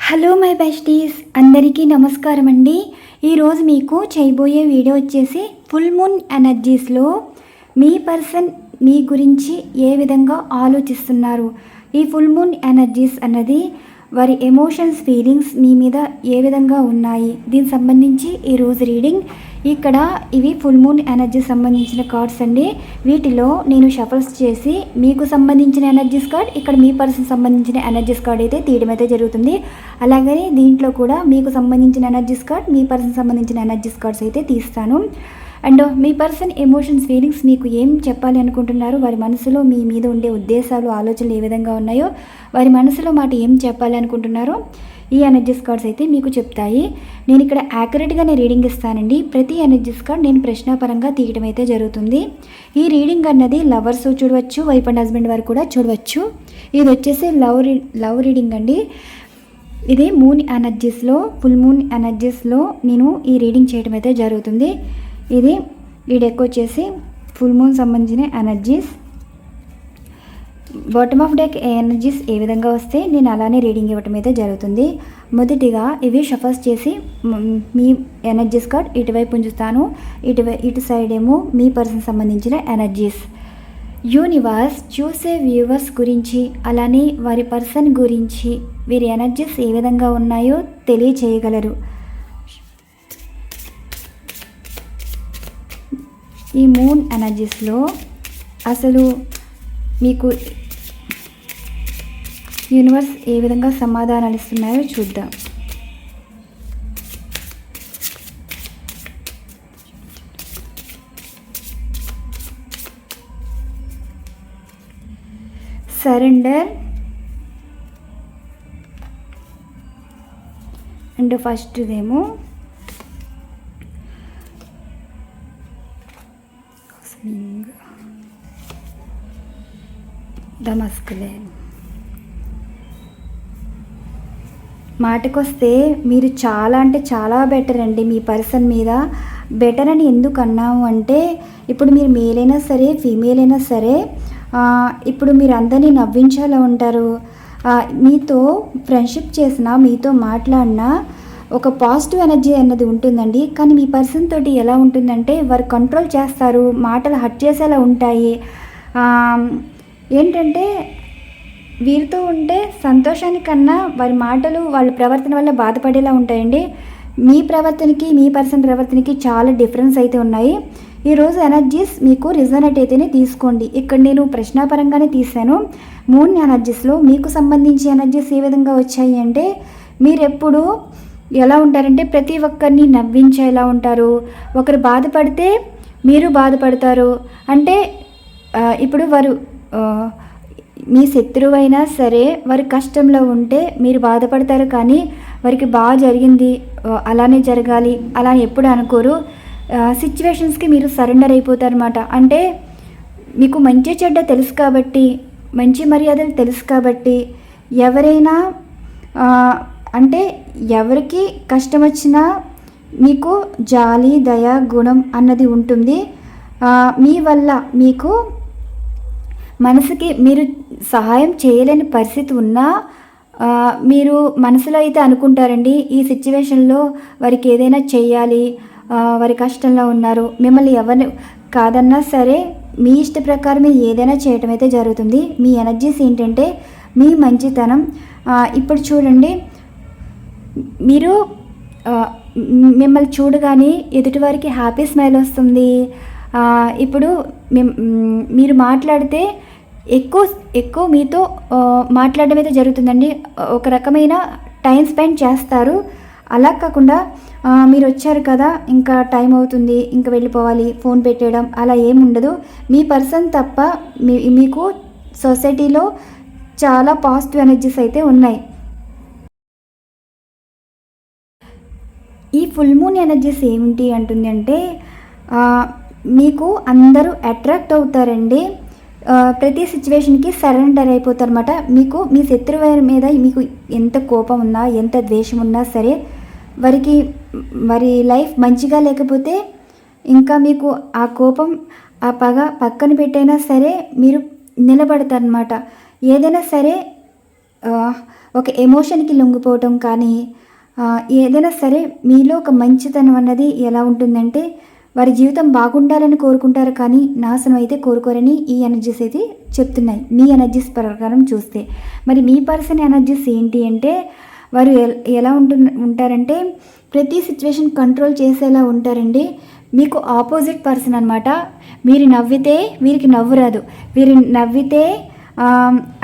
Hello my besties, అందరికీ నమస్కారం అండి. ఈరోజు మీకు చేయబోయే వీడియో వచ్చేసి ఫుల్ మూన్ ఎనర్జీస్లో మీ పర్సన్ మీ గురించి ఏ విధంగా ఆలోచిస్తున్నారు, ఈ ఫుల్ మూన్ ఎనర్జీస్ అన్నది వారి ఎమోషన్స్ ఫీలింగ్స్ మీ మీద ఏ విధంగా ఉన్నాయి, దీనికి సంబంధించి ఈరోజు రీడింగ్. ఇక్కడ ఇవి ఫుల్ మూన్ ఎనర్జీ సంబంధించిన కార్డ్స్ అండి. వీటిలో నేను షఫల్స్ చేసి మీకు సంబంధించిన ఎనర్జీస్ కార్డ్, ఇక్కడ మీ పర్సన్ సంబంధించిన ఎనర్జీస్ కార్డ్ అయితే తీయడం అయితే జరుగుతుంది. అలాగే దీంట్లో కూడా మీకు సంబంధించిన ఎనర్జీస్ కార్డ్, మీ పర్సన్ సంబంధించిన ఎనర్జీస్ కార్డ్స్ అయితే తీస్తాను. అండ్ మీ పర్సన్ ఎమోషన్స్ ఫీలింగ్స్ మీకు ఏం చెప్పాలి అనుకుంటున్నారు, వారి మనసులో మీ మీద ఉండే ఉద్దేశాలు ఆలోచనలు ఏ విధంగా ఉన్నాయో, వారి మనసులో మాట ఏం చెప్పాలి అనుకుంటున్నారో ఈ ఎనర్జీస్ కార్డ్స్ అయితే మీకు చెప్తాయి. నేను ఇక్కడ యాక్యురేట్గానే రీడింగ్ ఇస్తానండి. ప్రతి ఎనర్జీస్ కార్డ్ నేను ప్రశ్నాపరంగా తీయడం అయితే జరుగుతుంది. ఈ రీడింగ్ అన్నది లవర్స్ చూడవచ్చు, వైఫ్ అండ్ హస్బెండ్ వారు కూడా చూడవచ్చు. ఇది వచ్చేసి లవ్ రీడింగ్ అండి. ఇది మూన్ ఎనర్జీస్లో, ఫుల్ మూన్ ఎనర్జీస్లో నేను ఈ రీడింగ్ చేయడం అయితే జరుగుతుంది. ఇది ఈ డెక్ వచ్చేసి ఫుల్ మూన్ సంబంధించిన energies. Bottom of deck energies ఏ విధంగా వస్తే నేను అలానే రీడింగ్ ఇవ్వటం అయితే జరుగుతుంది. మొదటిగా ఇవి షఫల్స్ చేసి మీ ఎనర్జీస్ కార్డ్ ఇటువైపు ఉంచుతాను, ఇటు సైడ్ ఏమో మీ పర్సన్ సంబంధించిన ఎనర్జీస్. యూనివర్స్ చూసే వ్యూవర్స్ గురించి, అలానే వారి పర్సన్ గురించి వీరి ఎనర్జీస్ ఏ విధంగా ఉన్నాయో తెలియచేయగలరు. ఈ మూన్ ఎనర్జీస్లో అసలు మీకు యూనివర్స్ ఏ విధంగా సమాధానాలు ఇస్తున్నాయో చూద్దాం. సరెండర్ అండ్ ఫస్ట్దేమో ద మస్కులైన్. మాటకొస్తే మీరు చాలా అంటే చాలా బెటర్ అండి. మీ పర్సన్ మీద బెటర్ అని ఎందుకు అన్నాము అంటే, ఇప్పుడు మీరు మేల్ అయినా సరే ఫీమేల్ అయినా సరే, ఇప్పుడు మీరు అందరినీ నవ్వించేలా ఉంటారు. మీతో ఫ్రెండ్షిప్ చేసినా, మీతో మాట్లాడినా ఒక పాజిటివ్ ఎనర్జీ అన్నది ఉంటుందండి. కానీ మీ పర్సన్ తోటి ఎలా ఉంటుందంటే, వారు కంట్రోల్ చేస్తారు, మాటలు హర్ట్ చేసేలా ఉంటాయి. ఏంటంటే వీరితో ఉంటే సంతోషానికన్నా వారి మాటలు, వాళ్ళ ప్రవర్తన వల్ల బాధపడేలా ఉంటాయండి. మీ ప్రవర్తనకి మీ పర్సన్ ప్రవర్తనకి చాలా డిఫరెన్స్ అయితే ఉన్నాయి. ఈరోజు ఎనర్జీస్ మీకు రిజనెట్ అయితేనే తీసుకోండి. ఇక్కడ నేను ప్రశ్నాపరంగానే తీశాను. మూన్ ఎనర్జీస్లో మీకు సంబంధించి ఎనర్జీస్ ఏ విధంగా వచ్చాయి అంటే, మీరెప్పుడు ఎలా ఉంటారంటే ప్రతి ఒక్కరిని నవ్వించేలా ఉంటారు. ఒకరు బాధపడితే మీరు బాధపడతారు. అంటే ఇప్పుడు వారు మీ శత్రువైనా సరే వారి కష్టంలో ఉంటే మీరు బాధపడతారు, కానీ వారికి బాగా జరిగింది అలానే జరగాలి అలా ఎప్పుడు అనుకోరు. సిచ్యువేషన్స్కి మీరు సరెండర్ అయిపోతారన్నమాట. అంటే మీకు మంచి చెడ్డ తెలుసు కాబట్టి, మంచి మర్యాదలు తెలుసు కాబట్టి, ఎవరైనా అంటే ఎవరికి కష్టం వచ్చినా మీకు జాలి దయ గుణం అన్నది ఉంటుంది. మీ వల్ల మీకు మనసుకి మీరు సహాయం చేయలేని పరిస్థితి ఉన్నా మీరు మనసులో అయితే అనుకుంటారండి, ఈ సిచ్యువేషన్లో వారికి ఏదైనా చేయాలి, వారి కష్టంలో ఉన్నారు, మిమ్మల్ని ఎవరు కాదన్నా సరే మీ ఇష్ట ప్రకారమే ఏదైనా చేయటం అయితే జరుగుతుంది. మీ ఎనర్జీస్ ఏంటంటే మీ మంచితనం. ఇప్పుడు చూడండి, మీరు మిమ్మల్ని చూడగానే ఎదుటివారికి హ్యాపీ స్మైల్ వస్తుంది. ఇప్పుడు మీరు మాట్లాడితే ఎక్కువ మీతో మాట్లాడడం అయితే జరుగుతుందండి. ఒక రకమైన టైం స్పెండ్ చేస్తారు. అలా కాకుండా మీరు వచ్చారు కదా, ఇంకా టైం అవుతుంది, ఇంకా వెళ్ళిపోవాలి, ఫోన్ పెట్టేయడం అలా ఏమి ఉండదు. మీ పర్సన్ తప్ప మీకు సొసైటీలో చాలా పాజిటివ్ ఎనర్జీస్ అయితే ఉన్నాయి. ఈ ఫుల్ మూన్ ఎనర్జీస్ ఏమిటి అంటుంది అంటే, మీకు అందరూ అట్రాక్ట్ అవుతారండి. ప్రతి సిచ్యువేషన్కి సరెండర్ అయిపోతారు అనమాట. మీకు మీ శత్రువు మీద మీకు ఎంత కోపం ఉన్నా, ఎంత ద్వేషం ఉన్నా సరే, వారి లైఫ్ మంచిగా లేకపోతే ఇంకా మీకు ఆ కోపం, ఆ పగ పక్కన పెట్టైనా సరే మీరు నిలబడతారనమాట. ఏదైనా సరే ఒక ఎమోషన్కి లొంగిపోవటం కానీ ఏదైనా సరే మీలో ఒక మంచితనం అన్నది ఎలా ఉంటుందంటే వారి జీవితం బాగుండాలని కోరుకుంటారు కానీ నాశనం అయితే కోరుకోరని ఈ ఎనర్జీస్ అయితే చెప్తున్నాయి మీ ఎనర్జీస్ ప్రకారం చూస్తే. మరి మీ పర్సన్ ఎనర్జీస్ ఏంటి అంటే వారు ఎలా ఉంటారంటే ప్రతి సిచ్యువేషన్ కంట్రోల్ చేసేలా ఉంటారండి. మీకు ఆపోజిట్ పర్సన్ అనమాట. మీరు నవ్వితే వీరికి నవ్వు రాదు, వీరు నవ్వితే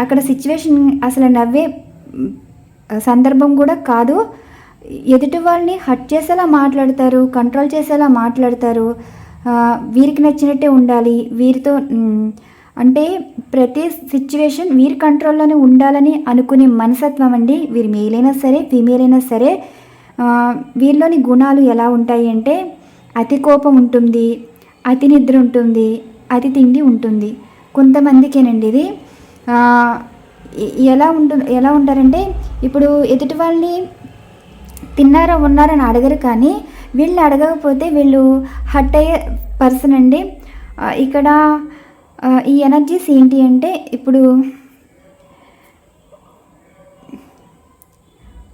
అక్కడ సిచ్యువేషన్ అసలు నవ్వే సందర్భం కూడా కాదు. ఎదుటి వాళ్ళని హర్ట్ చేసేలా మాట్లాడతారు, కంట్రోల్ చేసేలా మాట్లాడతారు. వీరికి నచ్చినట్టే ఉండాలి, వీరితో అంటే ప్రతి సిచ్యువేషన్ వీరి కంట్రోల్లోనే ఉండాలని అనుకునే మనస్తత్వం అండి. వీరు మేల్ అయినా సరే ఫీమేల్ అయినా సరే. వీరిలోని గుణాలు ఎలా ఉంటాయి అంటే అతి కోపం ఉంటుంది, అతి నిద్ర ఉంటుంది, అతి తిండి ఉంటుంది. కొంతమందికేనండి ఇది ఎలా ఉంటారంటే ఇప్పుడు ఎదుటి వాళ్ళని తిన్నారా ఉన్నారని అడగరు కానీ వీళ్ళు అడగకపోతే వీళ్ళు హర్ట్ అయ్యే పర్సన్ అండి. ఇక్కడ ఈ ఎనర్జీస్ ఏంటి అంటే ఇప్పుడు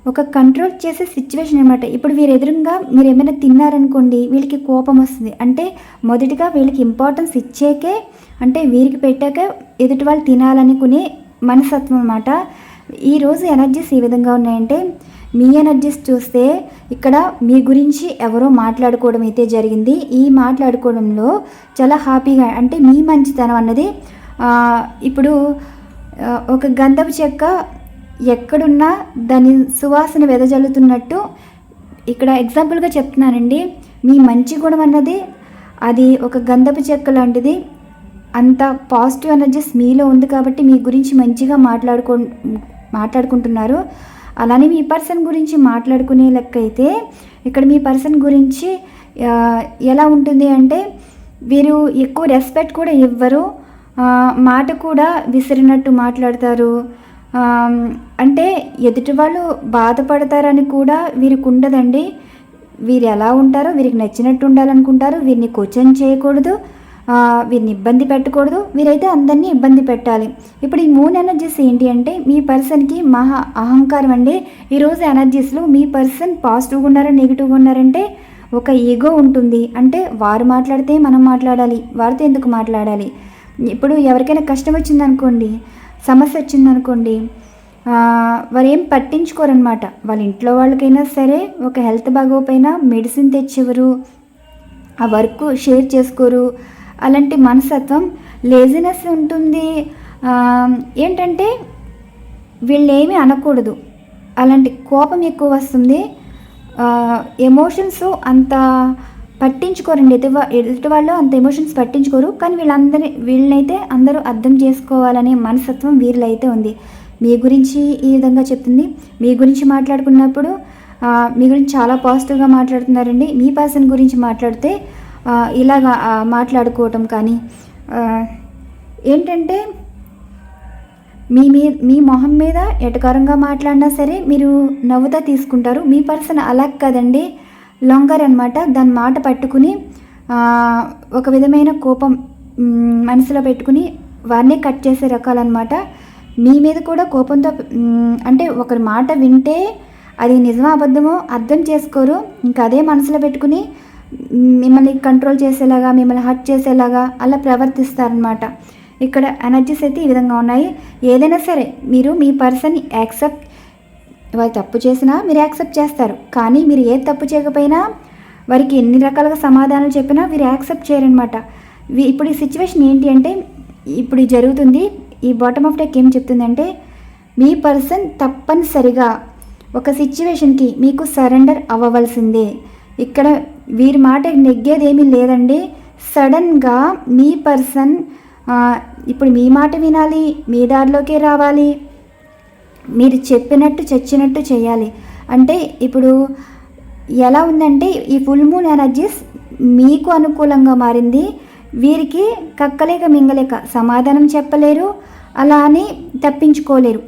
ఒక కంట్రోల్ చేసే సిచ్యువేషన్ అనమాట. ఇప్పుడు వీరు ఎదురుగా మీరు ఏమైనా తిన్నారనుకోండి వీళ్ళకి కోపం వస్తుంది. అంటే మొదటిగా వీళ్ళకి ఇంపార్టెన్స్ ఇచ్చాకే అంటే వీరికి పెట్టాక ఎదుటి వాళ్ళు తినాలనుకునే మనస్తత్వం అన్నమాట. ఈరోజు ఎనర్జీస్ ఏ విధంగా ఉన్నాయంటే మీ ఎనర్జీస్ చూస్తే ఇక్కడ మీ గురించి ఎవరో మాట్లాడుకోవడం అయితే జరిగింది. ఈ మాట్లాడుకోవడంలో చాలా హ్యాపీగా అంటే మీ మంచితనం అన్నది ఇప్పుడు ఒక గంధపు చెక్క ఎక్కడున్నా దాని సువాసన వెదజల్లుతున్నట్టు ఇక్కడ ఎగ్జాంపుల్గా చెప్తున్నానండి. మీ మంచి గుణం అన్నది అది ఒక గంధపు చెక్క లాంటిది. అంత పాజిటివ్ ఎనర్జీస్ మీలో ఉంది కాబట్టి మీ గురించి మంచిగా మాట్లాడుకుంటున్నారు. అలానే మీ పర్సన్ గురించి మాట్లాడుకునే లెక్క అయితే ఇక్కడ మీ పర్సన్ గురించి ఎలా ఉంటుంది అంటే వీరు ఎక్కువ రెస్పెక్ట్ కూడా ఇవ్వరు, మాట కూడా విసిరినట్టు మాట్లాడతారు. అంటే ఎదుటి వాళ్ళు బాధపడతారని కూడా వీరికి ఉండదండి. వీరు ఎలా ఉంటారో వీరికి నచ్చినట్టు ఉండాలనుకుంటారు. వీరిని క్వశ్చన్ చేయకూడదు, వీరిని ఇబ్బంది పెట్టకూడదు. వీరైతే అందరినీ ఇబ్బంది పెట్టాలి. ఇప్పుడు ఈ మూన్ ఎనర్జీస్ ఏంటి అంటే మీ పర్సన్కి మహా అహంకారం అండి. ఈరోజు ఎనర్జీస్లో మీ పర్సన్ పాజిటివ్గా ఉన్నారా నెగిటివ్గా ఉన్నారంటే ఒక ఈగో ఉంటుంది. అంటే వారు మాట్లాడితే మనం మాట్లాడాలి, వారితో ఎందుకు మాట్లాడాలి. ఇప్పుడు ఎవరికైనా కష్టం వచ్చిందనుకోండి, సమస్య వచ్చిందనుకోండి, వారు ఏం పట్టించుకోరనమాట. వాళ్ళ ఇంట్లో వాళ్ళకైనా సరే ఒక హెల్త్ బాగోపోయినా మెడిసిన్ తెచ్చేవారు, ఆ వర్క్ షేర్ చేసుకోరు. అలాంటి మనస్తత్వం లేజినెస్ ఉంటుంది. ఏంటంటే వీళ్ళు ఏమీ అనకూడదు, అలాంటి కోపం ఎక్కువ వస్తుంది. ఎమోషన్స్ అంత పట్టించుకోరండి. ఎదుటి వాళ్ళు అంత ఎమోషన్స్ పట్టించుకోరు. కానీ వీళ్ళనైతే అందరూ అర్థం చేసుకోవాలనే మనస్తత్వం వీరిలో అయితే ఉంది. మీ గురించి ఈ విధంగా చెప్తుంది. మీ గురించి మాట్లాడుకున్నప్పుడు మీ గురించి చాలా పాజిటివ్గా మాట్లాడుతున్నారండి. మీ పర్సన్ గురించి మాట్లాడితే ఇలాగా మాట్లాడుకోవటం కానీ ఏంటంటే మీ మొహం మీద ఎటకారంగా మాట్లాడినా సరే మీరు నవ్వుతా తీసుకుంటారు. మీ పర్సన్ అలా కదండి, లొంగర్ అనమాట. దాని మాట పట్టుకుని ఒక విధమైన కోపం మనసులో పెట్టుకుని వారినే కట్ చేసే రకాలన్నమాట. మీ మీద కూడా కోపంతో అంటే ఒకరి మాట వింటే అది నిజమో అబద్ధమో అర్థం చేసుకోరు. ఇంకా అదే మనసులో పెట్టుకుని మిమ్మల్ని కంట్రోల్ చేసేలాగా, మిమ్మల్ని హర్ట్ చేసేలాగా అలా ప్రవర్తిస్తారనమాట. ఇక్కడ ఎనర్జీస్ అయితే ఈ విధంగా ఉన్నాయి. ఏదైనా సరే మీరు మీ పర్సన్ని యాక్సెప్ట్, వారు తప్పు చేసినా మీరు యాక్సెప్ట్ చేస్తారు. కానీ మీరు ఏ తప్పు చేయకపోయినా వారికి ఎన్ని రకాలుగా సమాధానాలు చెప్పినా వీరు యాక్సెప్ట్ చేయరనమాట. ఇప్పుడు ఈ సిచ్యువేషన్ ఏంటి అంటే ఇప్పుడు జరుగుతుంది. ఈ బాటమ్ ఆఫ్ డెక్ ఏం చెప్తుందంటే మీ పర్సన్ తప్పనిసరిగా ఒక సిచ్యువేషన్కి మీకు సరెండర్ అవ్వవలసిందే. ఇక్కడ వీరి మాట నెగ్గేది ఏమీ లేదండి. సడన్గా మీ పర్సన్ ఇప్పుడు మీ మాట వినాలి, మీ దారిలోకే రావాలి, మీరు చెప్పినట్టు చచ్చినట్టు చేయాలి. అంటే ఇప్పుడు ఎలా ఉందంటే ఈ ఫుల్ మూన్ ఎనర్జీస్ మీకు అనుకూలంగా మారింది. వీరికి కక్కలేక మింగలేక సమాధానం చెప్పలేరు, అలా అని తప్పించుకోలేరు.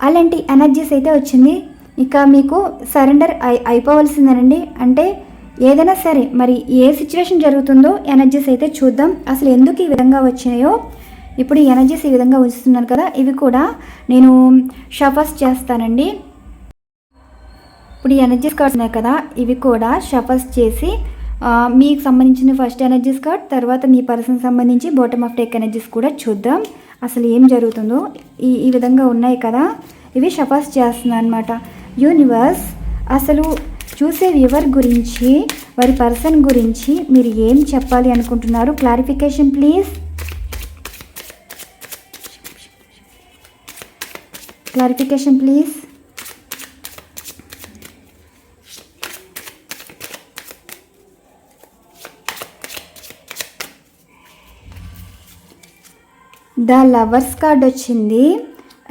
అలాంటి ఎనర్జీస్ అయితే వచ్చింది. ఇక మీకు సరెండర్ అయిపోవలసిందేనండి. అంటే ఏదైనా సరే మరి ఏ సిచ్యువేషన్ జరుగుతుందో ఎనర్జీస్ అయితే చూద్దాం. అసలు ఎందుకు ఈ విధంగా వచ్చినాయో ఇప్పుడు ఈ ఎనర్జీస్ ఈ విధంగా ఉంచుతున్నాను కదా, ఇవి కూడా నేను షఫల్స్ చేస్తానండి. ఇప్పుడు ఈ ఎనర్జీస్ కార్డ్స్ ఉన్నాయి కదా, ఇవి కూడా షఫల్స్ చేసి మీకు సంబంధించిన ఫస్ట్ ఎనర్జీస్ కార్డ్, తర్వాత మీ పర్సన్ సంబంధించి బాటమ్ ఆఫ్ డెక్ ఎనర్జీస్ కూడా చూద్దాం అసలు ఏం జరుగుతుందో. ఈ విధంగా ఉన్నాయి కదా, ఇవి షఫల్స్ చేస్తున్నాను అనమాట. యూనివర్స్ అసలు చూసే వ్యూవర్ గురించి, వారి పర్సన్ గురించి మీరు ఏం చెప్పాలి అనుకుంటున్నారు? Clarification please. Clarification please. The lovers card వచ్చింది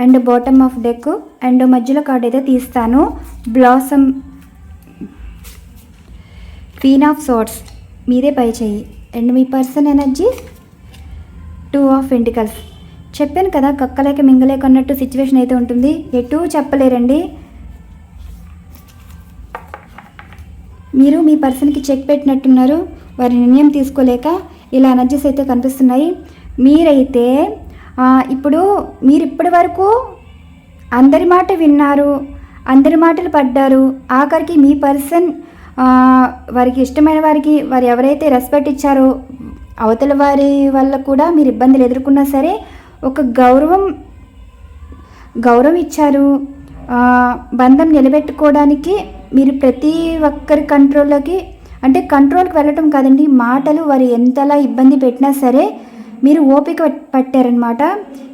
and bottom of deck and మధ్యలో కార్డ్ అయితే తీస్తాను బ్లాసమ్, క్వీన్ ఆఫ్ సోర్డ్స్ మీదే పై చెయ్యి అండ్ మీ పర్సన్ ఎనర్జీ 2 ఆఫ్ పెంటికల్స్. చెప్పాను కదా కక్కలేక మింగలేక అన్నట్టు సిచ్యువేషన్ అయితే ఉంటుంది, ఎటు చెప్పలేరండి. మీరు మీ పర్సన్కి చెక్ పెట్టినట్టున్నారు, వారి నిర్ణయం తీసుకోలేక ఇలా ఎనర్జీస్ అయితే కనిపిస్తున్నాయి. మీరైతే ఇప్పుడు మీరు ఇప్పటి వరకు అందరి మాట విన్నారు, అందరి మాటలు పడ్డారు, ఆఖరికి మీ పర్సన్ వారికి ఇష్టమైన వారికి వారు ఎవరైతే రెస్పెక్ట్ ఇచ్చారో అవతల వారి వల్ల కూడా మీరు ఇబ్బందులు ఎదుర్కొన్నా సరే ఒక గౌరవం ఇచ్చారు. బంధం నిలబెట్టుకోవడానికి మీరు ప్రతి ఒక్కరి కంట్రోల్కి వెళ్ళటం కాదండి, మాటలు వారు ఎంతలా ఇబ్బంది పెట్టినా సరే మీరు ఓపిక పట్టారనమాట.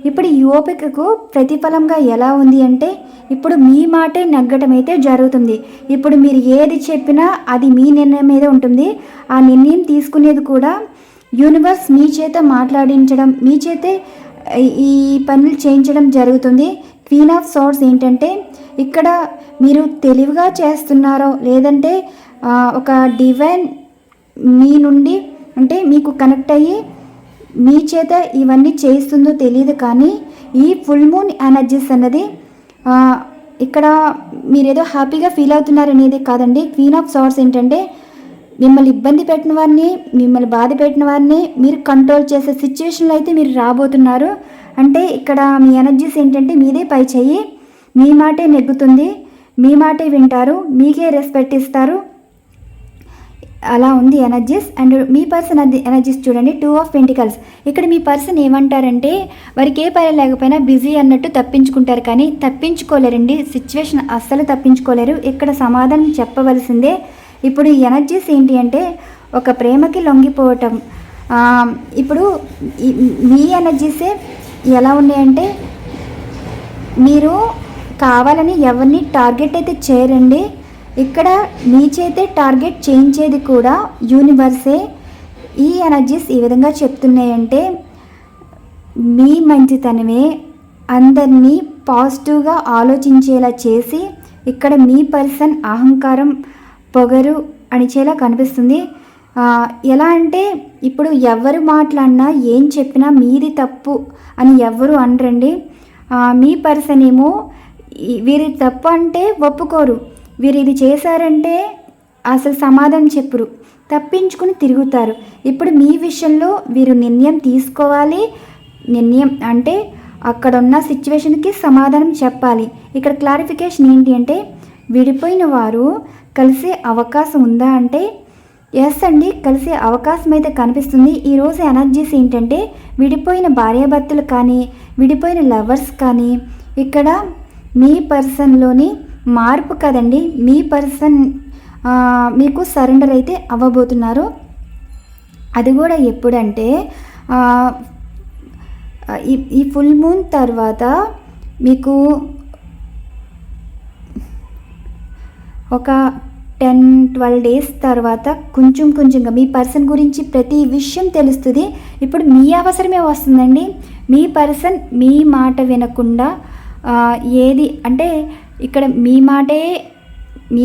ఇప్పుడు ఈ ఓపికకు ప్రతిఫలంగా ఎలా ఉంది అంటే ఇప్పుడు మీ మాటే నగ్గటం అయితే జరుగుతుంది. ఇప్పుడు మీరు ఏది చెప్పినా అది మీ నిర్ణయం మీద ఉంటుంది. ఆ నిర్ణయం తీసుకునేది కూడా యూనివర్స్ మీ చేత మాట్లాడించడం, మీ చేతే ఈ పనులు చేయించడం జరుగుతుంది. క్వీన్ ఆఫ్ సోర్డ్స్ ఏంటంటే ఇక్కడ మీరు తెలివిగా చేస్తున్నారో లేదంటే ఒక డివైన్ మీ నుండి అంటే మీకు కనెక్ట్ అయ్యి మీ చేత ఇవన్నీ చేస్తుందో తెలియదు, కానీ ఈ ఫుల్ మూన్ ఎనర్జీస్ అన్నది ఇక్కడ మీరేదో హ్యాపీగా ఫీల్ అవుతున్నారనేది కాదండి. క్వీన్ ఆఫ్ సోర్డ్స్ ఏంటంటే మిమ్మల్ని ఇబ్బంది పెట్టిన వారిని, మిమ్మల్ని బాధ పెట్టిన వారిని మీరు కంట్రోల్ చేసే సిచ్యువేషన్లో అయితే మీరు రాబోతున్నారు. అంటే ఇక్కడ మీ ఎనర్జీస్ ఏంటంటే మీదే పై చెయ్యి, మీ మాటే నెగ్గుతుంది, మీ మాటే వింటారు, మీకే రెస్పెక్ట్ ఇస్తారు, అలా ఉంది ఎనర్జీస్. అండ్ మీ పర్సన్ ఎనర్జీస్ చూడండి 2 ఆఫ్ పెంటికల్స్. ఇక్కడ మీ పర్సన్ ఏమంటారంటే వారికి ఏ పని లేకపోయినా బిజీ అన్నట్టు తప్పించుకుంటారు, కానీ తప్పించుకోలేరండి, సిచ్యువేషన్ అస్సలు తప్పించుకోలేరు, ఇక్కడ సమాధానం చెప్పవలసిందే. ఇప్పుడు ఈ ఎనర్జీస్ ఏంటి అంటే ఒక ప్రేమకి లొంగిపోవటం. ఇప్పుడు మీ ఎనర్జీసే ఎలా ఉన్నాయంటే మీరు కావాలని ఎవరిని టార్గెట్ అయితే చేయరండి, ఇక్కడ మీ చేతే టార్గెట్ చేయించేది కూడా యూనివర్సే. ఈ ఎనర్జీస్ ఈ విధంగా చెప్తున్నాయంటే మీ మంచితనమే అందరినీ పాజిటివ్గా ఆలోచించేలా చేసి ఇక్కడ మీ పర్సన్ అహంకారం పొగరు అణిచేలా కనిపిస్తుంది. ఎలా అంటే ఇప్పుడు ఎవరు మాట్లాడినా ఏం చెప్పినా మీది తప్పు అని ఎవరు అనరండి. మీ పర్సన్ ఏమో వీరి తప్పు అంటే ఒప్పుకోరు, వీరు ఇది చేశారంటే అసలు సమాధానం చెప్పురు, తప్పించుకుని తిరుగుతారు. ఇప్పుడు మీ విషయంలో వీరు నిర్ణయం తీసుకోవాలి, నిర్ణయం అంటే అక్కడ ఉన్న సిచ్యువేషన్కి సమాధానం చెప్పాలి. ఇక్కడ క్లారిఫికేషన్ ఏంటి అంటే విడిపోయిన వారు కలిసే అవకాశం ఉందా అంటే ఎస్ అండి, కలిసే అవకాశం అయితే కనిపిస్తుంది. ఈరోజు ఎనర్జీస్ ఏంటంటే విడిపోయిన భార్యాభర్తలు కానీ విడిపోయిన లవర్స్ కానీ ఇక్కడ మీ పర్సన్లోని మార్పు కదండి, మీ పర్సన్ మీకు సరెండర్ అయితే అవ్వబోతున్నారు. అది కూడా ఎప్పుడంటే ఈ ఫుల్ మూన్ తర్వాత మీకు ఒక 10-12 డేస్ తర్వాత కొంచెంగా మీ పర్సన్ గురించి ప్రతి విషయం తెలుస్తుంది. ఇప్పుడు మీ అవసరమే వస్తుందండి. మీ పర్సన్ మీ మాట వినకుండా ఏది అంటే ఇక్కడ మీ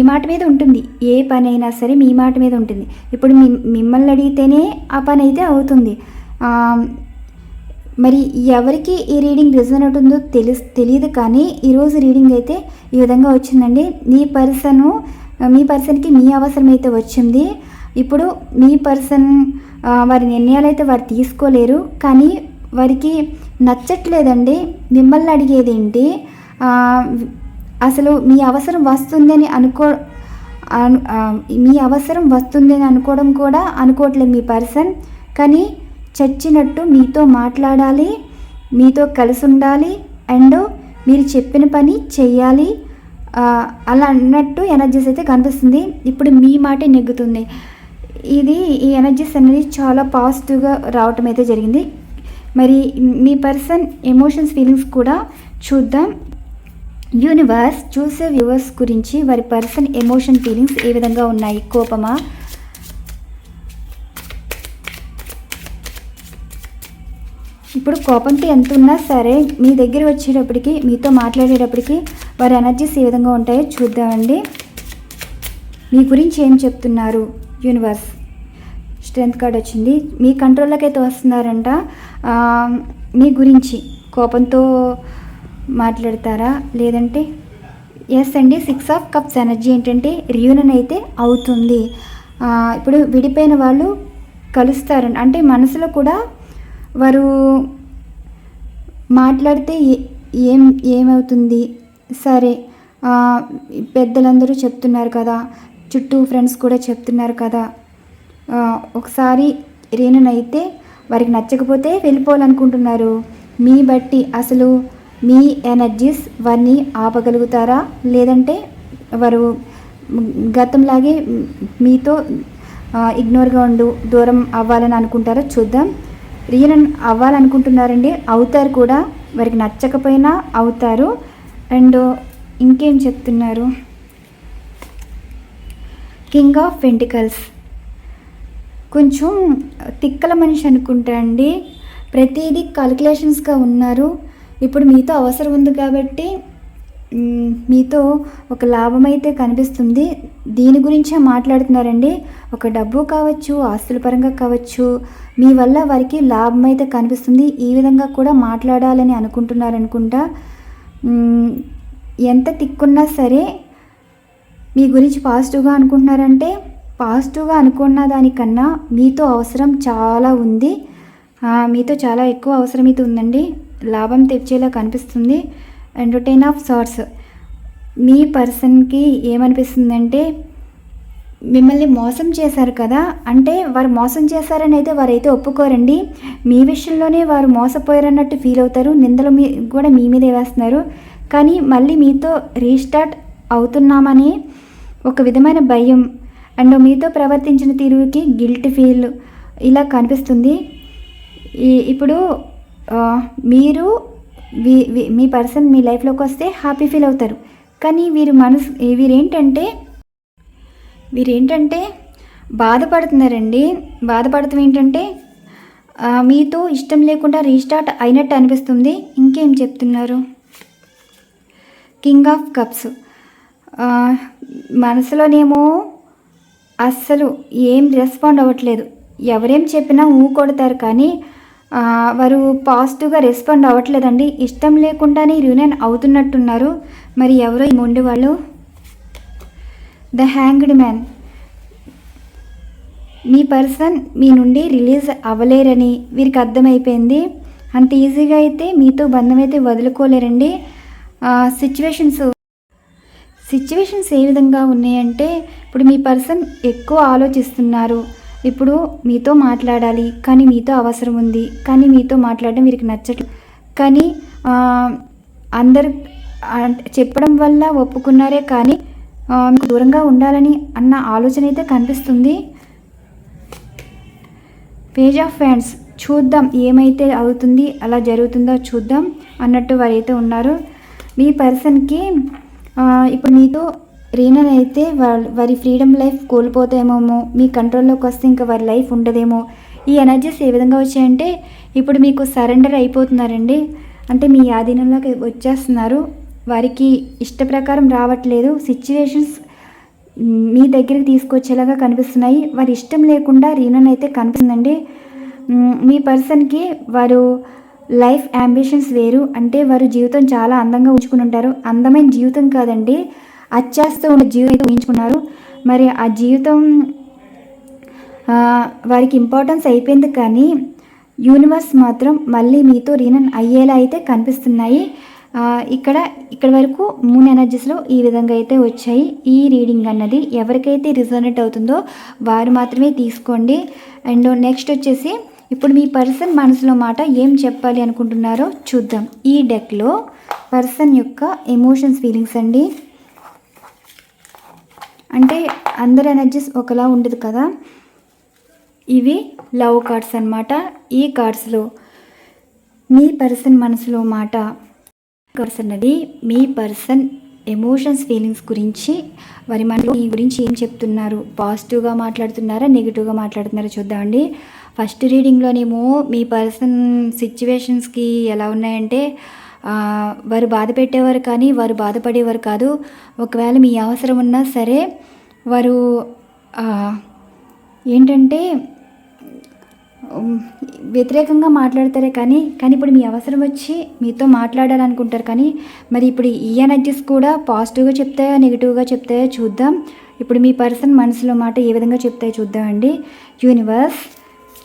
మాట మీద ఉంటుంది, ఏ పని అయినా సరే మీ మాట మీద ఉంటుంది. ఇప్పుడు మిమ్మల్ని అడిగితేనే ఆ పని అయితే అవుతుంది. మరి ఎవరికి ఈ రీడింగ్ రిజన్ అవుతుందో తెలియదు, కానీ ఈరోజు రీడింగ్ అయితే ఈ విధంగా వచ్చిందండి. మీ పర్సన్కి మీ అవసరం అయితే వచ్చింది. ఇప్పుడు మీ పర్సన్ వారి నిర్ణయాలు అయితే వారు తీసుకోలేరు, కానీ వారికి నచ్చట్లేదండి. మిమ్మల్ని అడిగేది ఏంటి, అసలు మీ అవసరం వస్తుందని మీ అవసరం వస్తుందని అనుకోవడం కూడా అనుకోవట్లేదు మీ పర్సన్. కానీ చచ్చినట్టు మీతో మాట్లాడాలి, మీతో కలిసి ఉండాలి, అండ్ మీరు చెప్పిన పని చెయ్యాలి, అలా అన్నట్టు ఎనర్జీస్ అయితే కనిపిస్తుంది. ఇప్పుడు మీ మాటే నెగ్గుతుంది. ఈ ఎనర్జీస్ అనేది చాలా పాజిటివ్గా రావటం అయితే జరిగింది. మరి మీ పర్సన్ ఎమోషన్స్, ఫీలింగ్స్ కూడా చూద్దాం. యూనివర్స్ చూసే వ్యూవర్స్ గురించి వారి పర్సన్ ఎమోషన్, ఫీలింగ్స్ ఏ విధంగా ఉన్నాయి? కోపమా, ఇప్పుడు కోపంతో ఎంత ఉన్నా సరే మీ దగ్గర వచ్చేటప్పటికి, మీతో మాట్లాడేటప్పటికి వారి ఎనర్జీస్ ఏ విధంగా ఉంటాయో చూద్దామండి. మీ గురించి ఏం చెప్తున్నారు యూనివర్స్? స్ట్రెంత్ కార్డ్ వచ్చింది. మీ కంట్రోల్లోకి అయితే వస్తున్నారంట. మీ గురించి కోపంతో మాట్లాడతారా, లేదంటే ఎస్ అండి. 6 ఆఫ్ కప్స్ ఎనర్జీ ఏంటంటే రియూనియన్ అయితే అవుతుంది. ఇప్పుడు విడిపోయిన వాళ్ళు కలుస్తారండి. అంటే మనసులో కూడా వారు మాట్లాడితే ఏమవుతుంది, సరే పెద్దలందరూ చెప్తున్నారు కదా, చుట్టూ ఫ్రెండ్స్ కూడా చెప్తున్నారు కదా, ఒకసారి రీయూనియన్ అయితే వారికి నచ్చకపోతే వెళ్ళిపోవాలనుకుంటున్నారు. మీ బట్టి అసలు మీ ఎనర్జీస్ వారిని ఆపగలుగుతారా, లేదంటే వారు గతంలాగే మీతో ఇగ్నోర్గా దూరం అవ్వాలని అనుకుంటారో చూద్దాం. రీయూనియన్ అవ్వాలనుకుంటున్నారండి, అవుతారు కూడా. వారికి నచ్చకపోయినా అవుతారు. అండ్ ఇంకేం చెప్తున్నారు? King of pentacles. కొంచెం తిక్కల మనిషి అనుకుంటా అండి. ప్రతిదీ కాలిక్యులేషన్స్గా ఉన్నారు. ఇప్పుడు మీతో అవసరం ఉంది కాబట్టి మీతో ఒక లాభం అయితే కనిపిస్తుంది. దీని గురించే మాట్లాడుతున్నారండి. ఒక డబ్బు కావచ్చు, ఆస్తుల పరంగా కావచ్చు, మీ వల్ల వారికి లాభం అయితే కనిపిస్తుంది. ఈ విధంగా కూడా మాట్లాడాలని అనుకుంటున్నారనుకుంటా. ఎంత తిక్కున్నా సరే మీ గురించి పాజిటివ్గా అనుకుంటున్నారంటే, పాజిటివ్గా అనుకున్న దానికన్నా మీతో అవసరం చాలా ఉంది. మీతో చాలా ఎక్కువ అవసరం అయితే ఉందండి. లాభం తెచ్చేలా కనిపిస్తుంది. And 10 of sorts. మీ పర్సన్కి ఏమనిపిస్తుందంటే, మిమ్మల్ని మోసం చేశారు కదా, అంటే వారు మోసం చేశారని అయితే వారైతే ఒప్పుకోరండి. మీ విషయంలోనే వారు మోసపోయారన్నట్టు ఫీల్ అవుతారు. నిందలు కూడా మీ మీదే వేస్తున్నారు. కానీ మళ్ళీ మీతో రీస్టార్ట్ అవుతున్నామని ఒక విధమైన భయం, అండ్ మీతో ప్రవర్తించిన తీరుకి గిల్ట్ ఫీల్ ఇలా కనిపిస్తుంది. ఇప్పుడు మీరు మీ పర్సన్ మీ లైఫ్లోకి వస్తే హ్యాపీ ఫీల్ అవుతారు. కానీ వీరేంటంటే బాధపడుతున్నారండి. బాధపడటం ఏంటంటే మీతో ఇష్టం లేకుండా రీస్టార్ట్ అయినట్టు అనిపిస్తుంది. ఇంకేం చెప్తున్నారు? King of cups. మనసులోనేమో అస్సలు ఏం రెస్పాండ్ అవ్వట్లేదు. ఎవరేం చెప్పినా కొడతారు, కానీ వారు పాజిటివ్గా రెస్పాండ్ అవ్వట్లేదండి. ఇష్టం లేకుండానే రియూనియన్ అవుతున్నట్టున్నారు. మరి ఎవరో ఈ మొండి వాళ్ళు? The hanged man. మీ పర్సన్ మీ నుండి రిలీజ్ అవ్వలేరని వీరికి అర్థమైపోయింది. అంత ఈజీగా అయితే మీతో బంధం అయితే వదులుకోలేరండి. సిచ్యువేషన్స్ ఏ విధంగా ఉన్నాయంటే, ఇప్పుడు మీ పర్సన్ ఎక్కువ ఆలోచిస్తున్నారు. ఇప్పుడు మీతో మాట్లాడాలి, కానీ మీతో అవసరం ఉంది, కానీ మీతో మాట్లాడడం వీరికి నచ్చట్లేదు. కానీ అందరు చెప్పడం వల్ల ఒప్పుకున్నారే, కానీ మీకు దూరంగా ఉండాలని అన్న ఆలోచన అయితే కనిపిస్తుంది. Page of wands. చూద్దాం ఏమైతే అవుతుంది, అలా జరుగుతుందో చూద్దాం అన్నట్టు వారైతే ఉన్నారు. మీ పర్సన్కి ఇప్పుడు మీతో రీయూనియన్ అయితే వారి ఫ్రీడమ్ లైఫ్ కోల్పోతేమో, మీ కంట్రోల్లోకి వస్తే ఇంకా వారి లైఫ్ ఉండదేమో. ఈ ఎనర్జీస్ ఏ విధంగా వచ్చాయంటే, ఇప్పుడు మీకు సరెండర్ అయిపోతున్నారండి. అంటే మీ ఆధీనంలోకి వచ్చేస్తున్నారు. వారికి ఇష్ట ప్రకారం రావట్లేదు. సిచ్యువేషన్స్ మీ దగ్గరికి తీసుకొచ్చేలాగా కనిపిస్తున్నాయి. వారి ఇష్టం లేకుండా రీయూనియన్ అయితే కనిపిస్తుందండి. మీ పర్సన్కి వారు లైఫ్ అంబిషన్స్ వేరు. అంటే వారు జీవితం చాలా అందంగా ఉంచుకుని ఉంటారు. అందమైన జీవితం కాదండి, అచ్చేస్తూ ఉన్న జీవితం ఊహించుకున్నారు. మరి ఆ జీవితం వారికి ఇంపార్టెన్స్ అయిపోయింది. కానీ యూనివర్స్ మాత్రం మళ్ళీ మీతో రీనన్ అయ్యేలా అయితే కనిపిస్తున్నాయి. ఇక్కడ వరకు 3 ఎనర్జీస్లో ఈ విధంగా అయితే వచ్చాయి. ఈ రీడింగ్ అన్నది ఎవరికైతే రిజోనేట్ అవుతుందో వారు మాత్రమే తీసుకోండి. అండ్ నెక్స్ట్ వచ్చేసి ఇప్పుడు మీ పర్సన్ మనసులో మాట ఏం చెప్పాలి అనుకుంటున్నారో చూద్దాం. ఈ డెక్లో పర్సన్ యొక్క ఎమోషన్స్, ఫీలింగ్స్ అండి. అంటే అందరి ఎనర్జీస్ ఒకలా ఉండదు కదా. ఇవి లవ్ కార్డ్స్ అన్నమాట. ఈ కార్డ్స్లో మీ పర్సన్ మనసులో మాట కార్డ్స్ అన్నది మీ పర్సన్ ఎమోషన్స్, ఫీలింగ్స్ గురించి వారి మనలో మీ గురించి ఏం చెప్తున్నారు, పాజిటివ్గా మాట్లాడుతున్నారా, నెగిటివ్గా మాట్లాడుతున్నారా చూద్దామండి. ఫస్ట్ రీడింగ్లోనేమో మీ పర్సన్ సిచ్యువేషన్స్కి ఎలా ఉన్నాయంటే వారు బాధ పెట్టేవారు కానీ వారు బాధపడేవారు కాదు. ఒకవేళ మీ అవసరం ఉన్నా సరే వారు ఏంటంటే వ్యతిరేకంగా మాట్లాడతారే కానీ ఇప్పుడు మీ అవసరం వచ్చి మీతో మాట్లాడాలనుకుంటారు. కానీ మరి ఇప్పుడు ఈ ఎనర్జీస్ కూడా పాజిటివ్గా చెప్తాయో నెగిటివ్గా చెప్తాయో చూద్దాం. ఇప్పుడు మీ పర్సన్ మనసులో మాట ఏ విధంగా చెప్తాయో చూద్దామండి. యూనివర్స్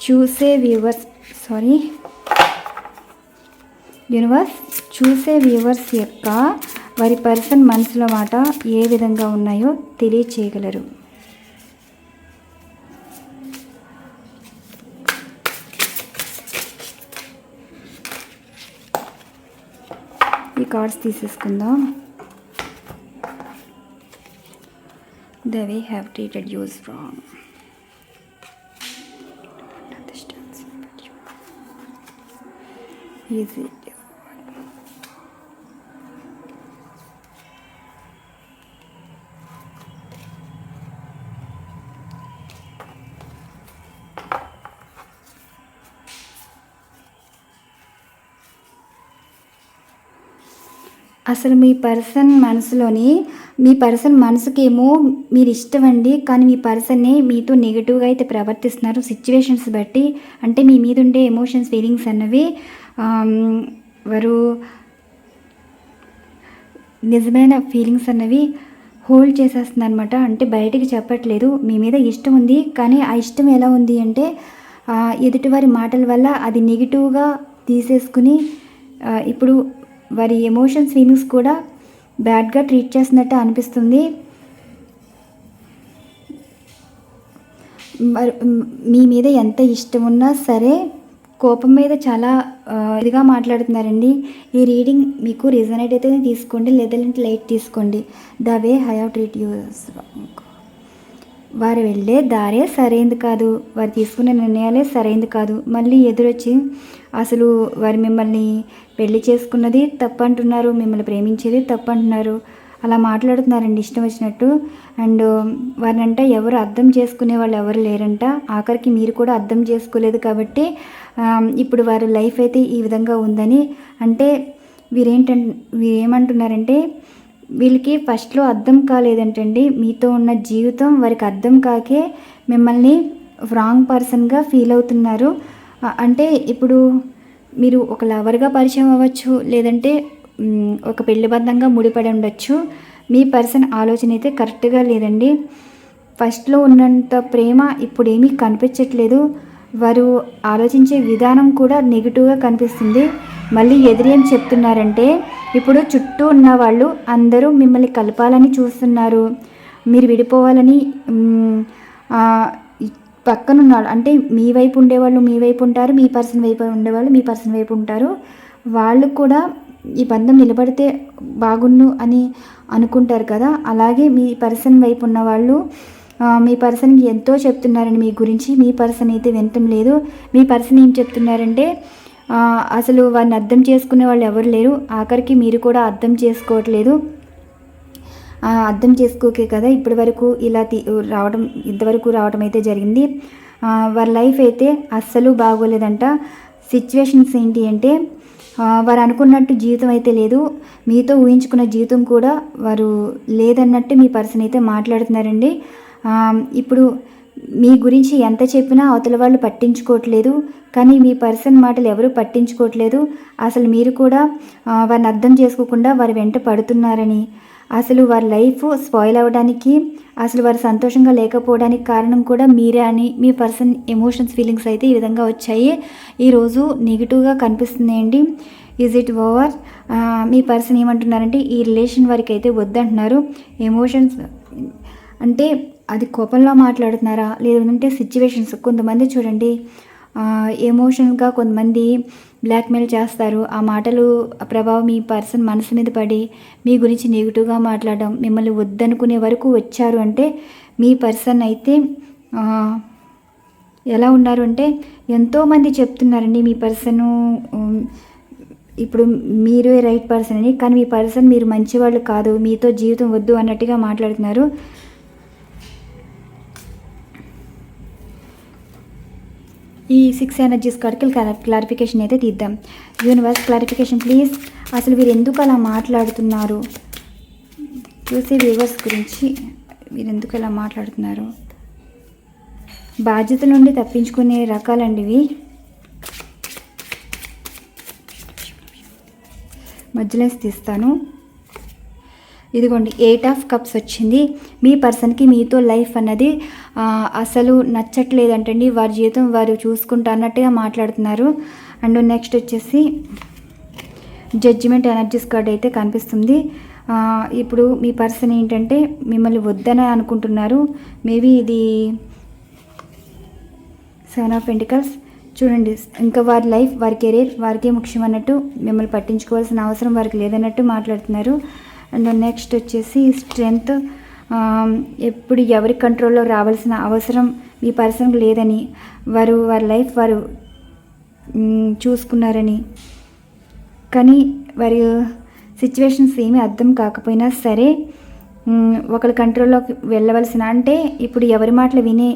చూసే వ్యూవర్స్ యొక్క వారి పర్సన్ మనసులో మాట ఏ విధంగా ఉన్నాయో తెలియచేయగలరు. ఈ కార్డ్స్ తీసేసుకుందాం. They we have treated you wrong. Is it? అసలు మీ పర్సన్ మనసుకేమో మీరు ఇష్టమండి, కానీ మీ పర్సన్నే మీతో నెగిటివ్గా అయితే ప్రవర్తిస్తున్నారు సిచ్యువేషన్స్ బట్టి. అంటే మీ మీద ఉండే ఎమోషన్స్, ఫీలింగ్స్ అన్నవి వారు నిజమైన ఫీలింగ్స్ అన్నవి హోల్డ్ చేసేస్తున్నారు అనమాట. అంటే బయటికి చెప్పట్లేదు. మీ మీద ఇష్టం ఉంది, కానీ ఆ ఇష్టం ఎలా ఉంది అంటే ఎదుటివారి మాటల వల్ల అది నెగిటివ్గా తీసేసుకుని ఇప్పుడు వారి ఎమోషన్స్, ఫీలింగ్స్ కూడా బ్యాడ్గా ట్రీట్ చేస్తున్నట్టు అనిపిస్తుంది. మీ మీద ఎంత ఇష్టం ఉన్నా సరే కోపం మీద చాలా ఇదిగా మాట్లాడుతున్నారండి. ఈ రీడింగ్ మీకు రిజనేట్ అయితే తీసుకోండి, లేదంటే లైట్ తీసుకోండి. The way I have treat you వారు వెళ్ళే దారే సరైనది కాదు, వారు తీసుకునే నిర్ణయాలే సరైనది కాదు. మళ్ళీ ఎదురొచ్చి అసలు వారు మిమ్మల్ని పెళ్లి చేసుకున్నది తప్పు అంటున్నారు, మిమ్మల్ని ప్రేమించేది తప్పు అంటున్నారు, అలా మాట్లాడుతున్నారండి ఇష్టం వచ్చినట్టు. అండ్ వారినంట ఎవరు అర్థం చేసుకునే వాళ్ళు ఎవరు లేరంట. ఆఖరికి మీరు కూడా అర్థం చేసుకోలేదు కాబట్టి ఇప్పుడు వారి లైఫ్ అయితే ఈ విధంగా ఉందని. అంటే వీరేమంటున్నారంటే వీళ్ళకి ఫస్ట్లో అర్థం కాలేదంటండి. మీతో ఉన్న జీవితం వారికి అర్థం కాకే మిమ్మల్ని రాంగ్ పర్సన్గా ఫీల్ అవుతున్నారు. అంటే ఇప్పుడు మీరు ఒక లవర్గా పరిచయం అవ్వచ్చు, లేదంటే ఒక పెళ్లి బంధంగా ముడిపడి ఉండొచ్చు. మీ పర్సన్ ఆలోచన అయితే కరెక్ట్గా లేదండి. ఫస్ట్లో ఉన్నంత ప్రేమ ఇప్పుడు ఏమీ కనిపించట్లేదు. వారు ఆలోచించే విధానం కూడా నెగిటివ్గా కనిపిస్తుంది. మళ్ళీ ఎదురేం చెప్తున్నారంటే ఇప్పుడు చుట్టూ ఉన్న వాళ్ళు అందరూ మిమ్మల్ని కలపాలని చూస్తున్నారు, మీరు విడిపోవాలని పక్కనున్నాడు. అంటే మీ వైపు ఉండేవాళ్ళు మీ వైపు ఉంటారు, మీ పర్సన్ వైపు ఉండేవాళ్ళు మీ పర్సన్ వైపు ఉంటారు. వాళ్ళు కూడా ఈ బంధం నిలబడితే బాగుండు అని అనుకుంటారు కదా. అలాగే మీ పర్సన్ వైపు ఉన్న వాళ్ళు మీ పర్సన్కి ఎంతో చెప్తున్నారని మీ గురించి. మీ పర్సన్ అయితే వినటం లేదు. మీ పర్సన్ ఏం చెప్తున్నారంటే అసలు వారిని అర్థం చేసుకునే వాళ్ళు ఎవరు లేరు, ఆఖరికి మీరు కూడా అర్థం చేసుకోవట్లేదు. అర్థం చేసుకోకే కదా ఇప్పటి వరకు ఇలా ఇంతవరకు రావడం అయితే జరిగింది. వారి లైఫ్ అయితే అస్సలు బాగోలేదంట. సిచ్యువేషన్స్ ఏంటి అంటే వారు అనుకున్నట్టు జీవితం అయితే లేదు, మీతో ఊహించుకున్న జీవితం కూడా వారు లేదన్నట్టు మీ పర్సన్ అయితే మాట్లాడుతున్నారండి. ఇప్పుడు మీ గురించి ఎంత చెప్పినా అవతల వాళ్ళు పట్టించుకోవట్లేదు, కానీ మీ పర్సన్ మాటలు ఎవరు పట్టించుకోవట్లేదు. అసలు మీరు కూడా వారిని అర్థం చేసుకోకుండా వారి వెంట పడుతున్నారని, అసలు వారి లైఫ్ స్పాయిల్ అవ్వడానికి, అసలు వారు సంతోషంగా లేకపోవడానికి కారణం కూడా మీరే అని మీ పర్సన్ ఎమోషన్స్ ఫీలింగ్స్ అయితే ఈ విధంగా వచ్చాయి. ఈరోజు నెగిటివ్గా కనిపిస్తున్నాయండి. Is it over? మీ పర్సన్ ఏమంటున్నారంటే ఈ రిలేషన్ వారికి అయితే వద్దంటున్నారు. ఎమోషన్స్ అంటే అది కోపంలో మాట్లాడుతున్నారా, లేదంటే సిచ్యువేషన్స్. కొంతమంది చూడండి ఎమోషనల్గా కొంతమంది బ్లాక్మెయిల్ చేస్తారు. ఆ మాటలు ప్రభావం మీ పర్సన్ మనసు మీద పడి మీ గురించి నెగిటివ్గా మాట్లాడడం, మిమ్మల్ని వద్దనుకునే వరకు వచ్చారు అంటే మీ పర్సన్ అయితే ఎలా ఉన్నారు అంటే ఎంతోమంది చెప్తున్నారండి మీ పర్సను ఇప్పుడు మీరే రైట్ పర్సన్ అని, కానీ మీ పర్సన్ మీరు మంచివాళ్ళు కాదు, మీతో జీవితం వద్దు అన్నట్టుగా మాట్లాడుతున్నారు. ఈ 6 ఎనర్జీస్ కార్డ్కి క్లారిఫికేషన్ అయితే తీద్దాం. Universe clarification please. అసలు వీరు ఎందుకు అలా మాట్లాడుతున్నారు, చూసే వ్యూవర్స్ గురించి వీరు ఎందుకు అలా మాట్లాడుతున్నారు. బాధ్యతల నుండి తప్పించుకునే రకాలండి ఇవి. మధ్యలో తీస్తాను. ఇదిగోండి 8 ఆఫ్ కప్స్ వచ్చింది. మీ పర్సన్కి మీతో లైఫ్ అన్నది అసలు నచ్చట్లేదంటండి. వారి జీవితం వారు చూసుకుంటా అన్నట్టుగా మాట్లాడుతున్నారు. అండ్ నెక్స్ట్ వచ్చేసి జడ్జిమెంట్ ఎనర్జీస్ కార్డ్ అయితే కనిపిస్తుంది. ఇప్పుడు మీ పర్సన్ ఏంటంటే మిమ్మల్ని వద్దనే అనుకుంటున్నారు. మేబీ ఇది 7 ఆఫ్ పెంటికల్స్. చూడండి, ఇంకా వారి లైఫ్, వారి కెరీర్ వారికే ముఖ్యం అన్నట్టు, మిమ్మల్ని పట్టించుకోవాల్సిన అవసరం వారికి లేదన్నట్టు మాట్లాడుతున్నారు. అండ్ నెక్స్ట్ వచ్చేసి స్ట్రెంగ్త్. ఎప్పుడు ఎవరి కంట్రోల్లో రావాల్సిన అవసరం మీ పర్సన్కి లేదని, వారి లైఫ్ వారు చూసుకున్నారని, కానీ వారి సిచ్యువేషన్స్ ఏమీ అర్థం కాకపోయినా సరే ఒకరి కంట్రోల్లోకి వెళ్ళవలసిన, అంటే ఇప్పుడు ఎవరి మాటలు వినే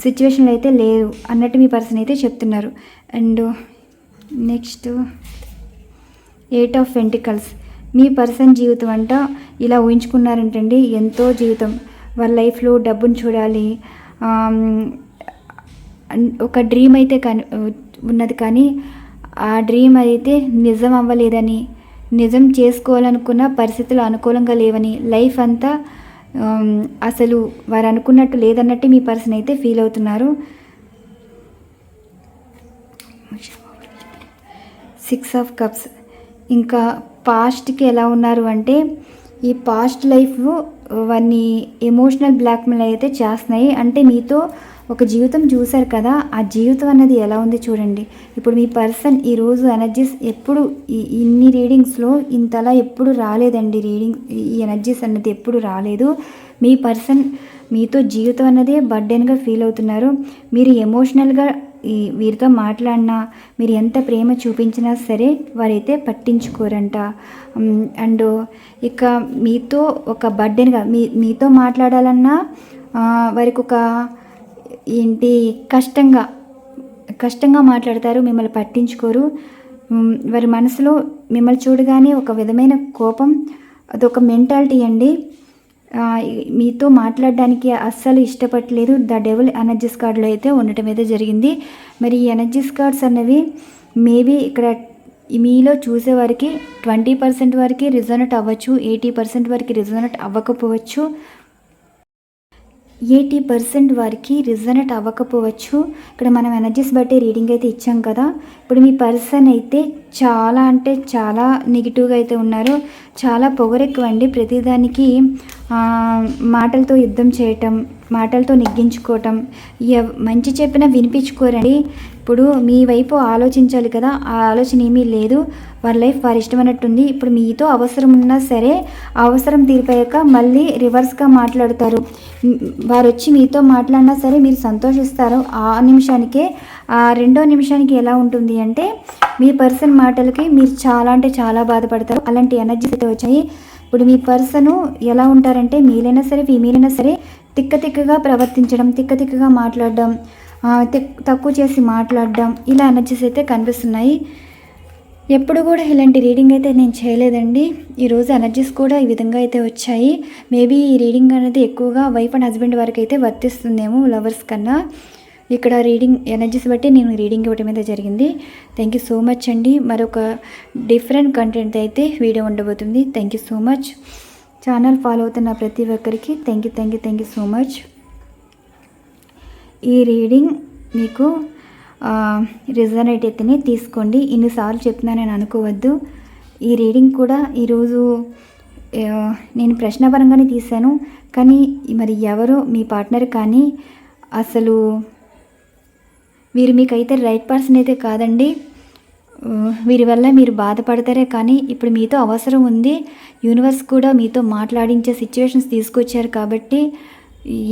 సిచ్యువేషన్లో అయితే లేదు అన్నట్టు మీ పర్సన్ అయితే చెప్తున్నారు. And next 8 of pentacles. Me person జీవితం అంట ఇలా ఊహించుకున్నారంటండి, ఎంతో జీవితం. వాళ్ళ లైఫ్లో డబ్బును చూడాలి, ఒక డ్రీమ్ అయితే ఉన్నది, కానీ ఆ డ్రీమ్ అయితే నిజం అవ్వలేదని, నిజం చేసుకోవాలనుకున్న పరిస్థితులు అనుకూలంగా లేవని, లైఫ్ అంతా అసలు వారు అనుకున్నట్టు లేదన్నట్టు మీ పర్సన్ అయితే ఫీల్ అవుతున్నారు. 6 ఆఫ్ కప్స్. ఇంకా పాస్ట్కి ఎలా ఉన్నారు అంటే ఈ పాస్ట్ లైఫ్ వారిని ఎమోషనల్ బ్లాక్మెయిల్ అయితే చేస్తున్నాయి. అంటే మీతో ఒక జీవితం చూశారు కదా, ఆ జీవితం అన్నది ఎలా ఉంది చూడండి. ఇప్పుడు మీ పర్సన్ ఈరోజు ఎనర్జీస్ ఎప్పుడు ఇన్ని రీడింగ్స్లో ఇంతలా ఎప్పుడు రాలేదండి. ఈ ఎనర్జీస్ అన్నది ఎప్పుడు రాలేదు. మీ పర్సన్ మీతో జీవితం అన్నదే బర్డెన్గా ఫీల్ అవుతున్నారు. మీరు ఎమోషనల్గా వీరితో మాట్లాడినా, మీరు ఎంత ప్రేమ చూపించినా సరే వారైతే పట్టించుకోరంట. అండ్ ఇక మీతో ఒక బర్డెన్గా మీతో మాట్లాడాలన్నా వారికి ఒక కష్టంగా మాట్లాడతారు, మిమ్మల్ని పట్టించుకోరు. వారి మనసులో మిమ్మల్ని చూడగానే ఒక విధమైన కోపం, అదొక మెంటాలిటీ అండి. మీతో మాట్లాడడానికి అస్సలు ఇష్టపడలేదు. ద డెవిల్ ఎనర్జీస్ కార్డులో అయితే ఉండటం అయితే జరిగింది. మరి ఈ ఎనర్జీస్ కార్డ్స్ అన్నవి మేబీ ఇక్కడ మీలో చూసేవారికి 20% వరకు రిజోనేట్ అవ్వచ్చు, 80% వరకు రిజోనేట్ అవ్వకపోవచ్చు, 80% వారికి రిజనేట్ అవ్వకపోవచ్చు. ఇక్కడ మనం ఎనర్జీస్ బట్టి రీడింగ్ అయితే ఇచ్చాం కదా. ఇప్పుడు మీ పర్సన్ అయితే చాలా అంటే చాలా నెగిటివ్గా అయితే ఉన్నారు. చాలా పొగరెక్కువండి. ప్రతిదానికి మాటలతో యుద్ధం చేయటం, మాటలతో నెగ్గించుకోవటం, మంచి చెప్పినా వినిపించుకోరండి. ఇప్పుడు మీ వైపు ఆలోచించాలి కదా, ఆ ఆలోచన ఏమీ లేదు. వారి లైఫ్ వారి ఇష్టమైనట్టుంది. ఇప్పుడు మీతో అవసరం ఉన్నా సరే అవసరం తీరిపోయాక మళ్ళీ రివర్స్గా మాట్లాడతారు. వారు వచ్చి మీతో మాట్లాడినా సరే మీరు సంతోషిస్తారు ఆ నిమిషానికే. ఆ రెండో నిమిషానికి ఎలా ఉంటుంది అంటే మీ పర్సన్ మాటలకి మీరు చాలా అంటే చాలా బాధపడతారు. అలాంటి ఎనర్జీస్ అయితే వచ్చాయి. ఇప్పుడు మీ పర్సను ఎలా ఉంటారంటే మీలైనా సరే ఫీమేలైనా సరే తిక్కగా ప్రవర్తించడం, తిక్కగా మాట్లాడడం, తక్కువ చేసి మాట్లాడడం, ఇలా ఎనర్జీస్ అయితే కనిపిస్తున్నాయి. ఎప్పుడు కూడా ఇలాంటి రీడింగ్ అయితే నేను చేయలేదండి. ఈరోజు ఎనర్జీస్ కూడా ఈ విధంగా అయితే వచ్చాయి. మేబీ ఈ రీడింగ్ అనేది ఎక్కువగా వైఫ్ అండ్ హస్బెండ్ వరకు అయితే వర్తిస్తుందేమో, లవర్స్ కన్నా. ఇక్కడ రీడింగ్ ఎనర్జీస్ బట్టి నేను రీడింగ్ ఇవ్వడం అయితే జరిగింది. థ్యాంక్ యూ సో మచ్ అండి. మరొక డిఫరెంట్ కంటెంట్ అయితే వీడియో ఉండబోతుంది. Thank you so much. Channel follow అవుతున్న ప్రతి ఒక్కరికి థ్యాంక్ యూ సో మచ్. ఈ రీడింగ్ మీకు రిజనేట్ అయితేనే తీసుకోండి. ఇన్నిసార్లు చెప్తున్నానని అనుకోవద్దు. ఈ రీడింగ్ కూడా ఈరోజు నేను ప్రశ్నపరంగానే తీశాను, కానీ మరి ఎవరో మీ పార్ట్నర్ కానీ అసలు వీరు మీకైతే రైట్ పర్సన్ అయితే కాదండి. వీరి వల్ల మీరు బాధపడతారే కానీ ఇప్పుడు మీతో అవసరం ఉంది. యూనివర్స్ కూడా మీతో మాట్లాడించే సిచ్యువేషన్స్ తీసుకొచ్చారు కాబట్టి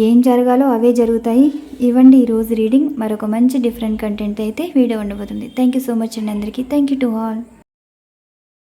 ఏం జరగాలో అవే జరుగుతాయి. ఇవ్వండి ఈరోజు రీడింగ్. మరొక మంచి డిఫరెంట్ కంటెంట్ అయితే వీడియో ఉండబోతుంది. థ్యాంక్ యూ సో మచ్ అండి అందరికీ. Thank you to all.